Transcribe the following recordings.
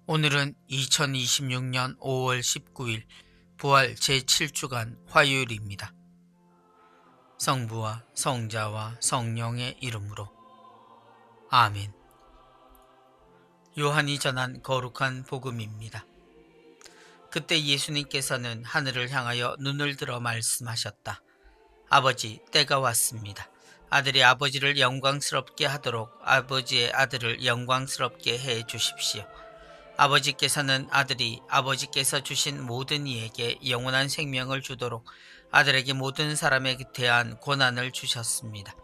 오늘은 2026년 5월 19일 부활 제7주간 화요일입니다. 성부와 성자와 성령의 이름으로 아멘. 요한이 전한 거룩한 복음입니다. 그때 예수님께서는 하늘을 향하여 눈을 들어 말씀하셨다. 아버지, 때가 왔습니다. 아들이 아버지를 영광스럽게 하도록 아버지의 아들을 영광스럽게 해 주십시오. 아버지께서는 아들이 아버지께서 주신 모든 이에게 영원한 생명을 주도록 아들에게 모든 사람에 대한 권한을 주셨습니다.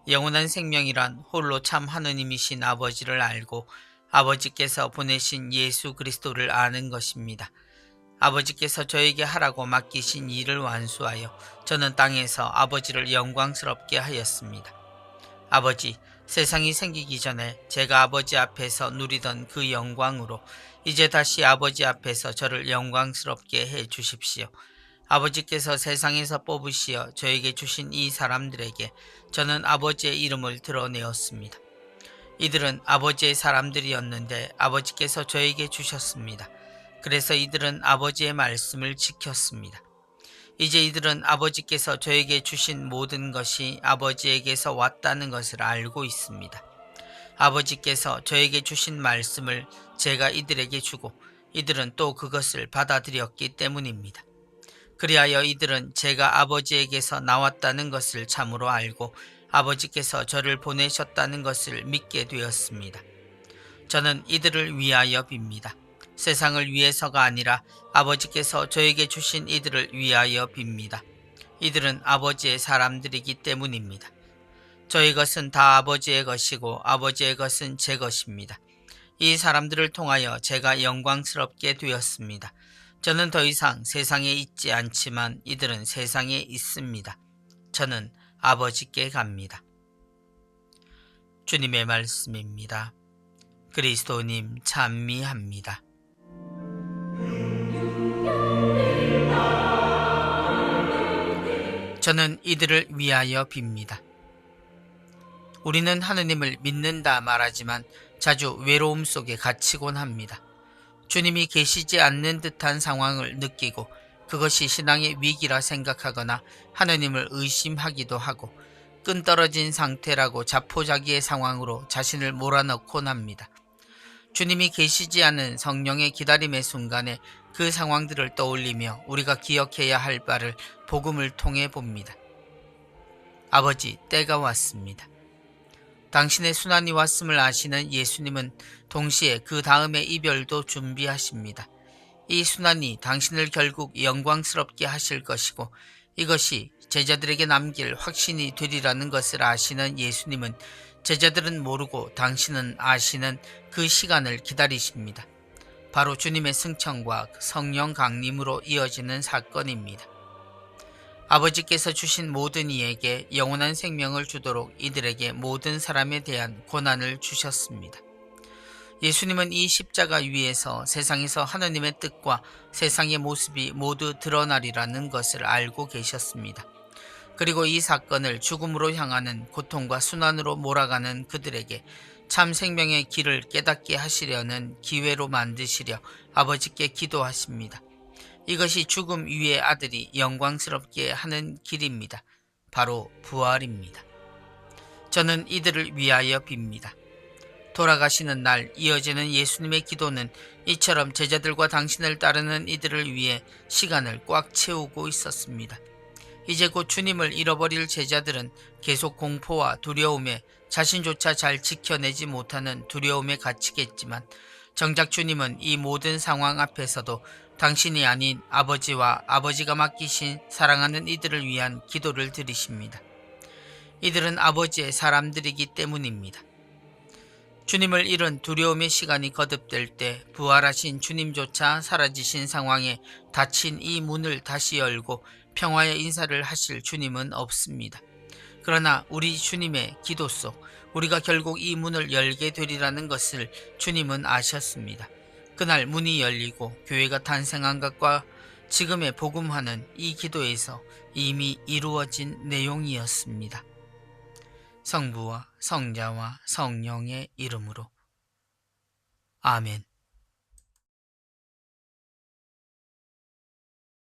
영원한 생명이란 홀로 참 하느님이신 아버지를 알고 아버지께서 보내신 예수 그리스도를 아는 것입니다. 아버지께서 저에게 하라고 맡기신 일을 완수하여 저는 땅에서 아버지를 영광스럽게 하였습니다. 아버지, 세상이 생기기 전에 제가 아버지 앞에서 누리던 그 영광으로 이제 다시 아버지 앞에서 저를 영광스럽게 해 주십시오. 아버지께서 세상에서 뽑으시어 저에게 주신 이 사람들에게 저는 아버지의 이름을 드러내었습니다. 이들은 아버지의 사람들이었는데 아버지께서 저에게 주셨습니다. 그래서 이들은 아버지의 말씀을 지켰습니다. 이제 이들은 아버지께서 저에게 주신 모든 것이 아버지에게서 왔다는 것을 알고 있습니다. 아버지께서 저에게 주신 말씀을 제가 이들에게 주고 이들은 또 그것을 받아들였기 때문입니다. 그리하여 이들은 제가 아버지에게서 나왔다는 것을 참으로 알고 아버지께서 저를 보내셨다는 것을 믿게 되었습니다. 저는 이들을 위하여 빕니다. 세상을 위해서가 아니라 아버지께서 저에게 주신 이들을 위하여 빕니다. 이들은 아버지의 사람들이기 때문입니다. 저의 것은 다 아버지의 것이고 아버지의 것은 제 것입니다. 이 사람들을 통하여 제가 영광스럽게 되었습니다. 저는 더 이상 세상에 있지 않지만 이들은 세상에 있습니다. 저는 아버지께 갑니다. 주님의 말씀입니다. 그리스도님 찬미합니다. 저는 이들을 위하여 빕니다. 우리는 하느님을 믿는다 말하지만 자주 외로움 속에 갇히곤 합니다. 주님이 계시지 않는 듯한 상황을 느끼고 그것이 신앙의 위기라 생각하거나 하느님을 의심하기도 하고 끈떨어진 상태라고 자포자기의 상황으로 자신을 몰아넣곤 합니다. 주님이 계시지 않은 성령의 기다림의 순간에 그 상황들을 떠올리며 우리가 기억해야 할 바를 복음을 통해 봅니다. 아버지, 때가 왔습니다. 당신의 순환이 왔음을 아시는 예수님은 동시에 그 다음의 이별도 준비하십니다. 이 순환이 당신을 결국 영광스럽게 하실 것이고 이것이 제자들에게 남길 확신이 되리라는 것을 아시는 예수님은 제자들은 모르고 당신은 아시는 그 시간을 기다리십니다. 바로 주님의 승천과 성령 강림으로 이어지는 사건입니다. 아버지께서 주신 모든 이에게 영원한 생명을 주도록 이들에게 모든 사람에 대한 권한을 주셨습니다. 예수님은 이 십자가 위에서 세상에서 하느님의 뜻과 세상의 모습이 모두 드러나리라는 것을 알고 계셨습니다. 그리고 이 사건을 죽음으로 향하는 고통과 순환으로 몰아가는 그들에게 참 생명의 길을 깨닫게 하시려는 기회로 만드시려 아버지께 기도하십니다. 이것이 죽음 위의 아들이 영광스럽게 하는 길입니다. 바로 부활입니다. 저는 이들을 위하여 빕니다. 돌아가시는 날 이어지는 예수님의 기도는 이처럼 제자들과 당신을 따르는 이들을 위해 시간을 꽉 채우고 있었습니다. 이제 곧 주님을 잃어버릴 제자들은 계속 공포와 두려움에 자신조차 잘 지켜내지 못하는 두려움에 갇히겠지만 정작 주님은 이 모든 상황 앞에서도 당신이 아닌 아버지와 아버지가 맡기신 사랑하는 이들을 위한 기도를 드리십니다. 이들은 아버지의 사람들이기 때문입니다. 주님을 잃은 두려움의 시간이 거듭될 때 부활하신 주님조차 사라지신 상황에 닫힌 이 문을 다시 열고 평화의 인사를 하실 주님은 없습니다. 그러나 우리 주님의 기도 속 우리가 결국 이 문을 열게 되리라는 것을 주님은 아셨습니다. 그날 문이 열리고 교회가 탄생한 것과 지금의 복음화는 이 기도에서 이미 이루어진 내용이었습니다. 성부와 성자와 성령의 이름으로 아멘.